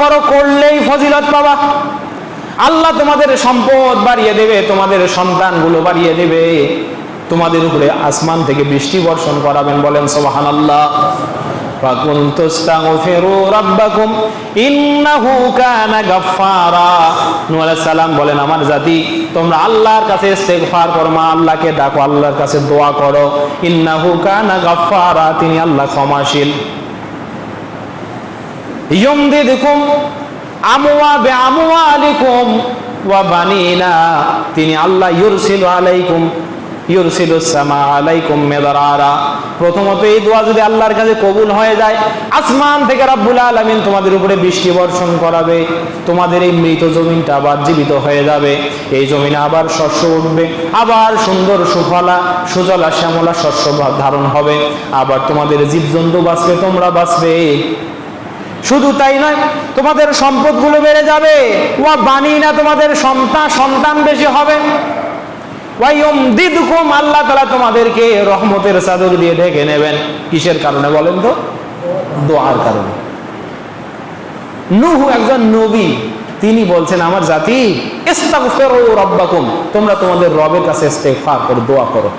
করো, করলেই ফজিলত পাবা। আল্লাহ তোমাদের সম্পদ বাড়িয়ে দেবে, তোমাদের সন্তানগুলো বাড়িয়ে দেবে, তোমাদের উপরে আসমান থেকে বৃষ্টি বর্ষণ করাবেন। বলেন সুবহানাল্লাহ। ফাকুনতু আস্তাগফিরু রাব্বাকুম ইন্নাহু কানা গাফফারা। নূহ আলাইহিস সালাম বলেন, আমার জাতি তোমরা আল্লাহর কাছে ইস্তেগফার করো, আল্লাহকে ডাকো, আল্লাহর কাছে দোয়া করো। ইন্নাহু কানা গাফফারা, তিনি আল্লাহ ক্ষমাশীল। ইয়ুমদিদকুম বিআমওয়ালিকুম ওয়া বানিনা, তিনি আল্লাহ ইউরসিলুস সামা আলাইকুম মিদরারা। প্রথমত এই দোয়া যদি আল্লাহর কাছে কবুল হয়ে যায়, আসমান থেকে রাব্বুল আলামিন তোমাদের উপরে বৃষ্টি বর্ষণ করাবে, তোমাদের এই মৃত জমিনটা আবার জীবিত হয়ে যাবে, এই জমিনে আবার শস্য উঠবে, আবার সুন্দর সুফলা সুজলা শ্যামলা শস্য ধারণ হবে, আবার তোমাদের জীবজন্তু বাঁচবে, তোমরা বাঁচবে। শুধু তাই নয়, তোমাদের সম্পদগুলো বেড়ে যাবে। ওয়া বানিনা, তোমাদের সন্তান বেশি হবে। ওয়া ইউমদিদকুম, আল্লাহ তাআলা তোমাদেরকে রহমতের চাদর দিয়ে ঢেকে নেবেন। কিসের কারণে বলেন তো? দোয়ার কারণে। নূহ একজন নবী, তিনি বলছেন, আমার জাতি ইস্তাগফিরু রাব্বাকুম, তোমরা তোমাদের রবের কাছে ইস্তেগফার করো, দোয়া করো।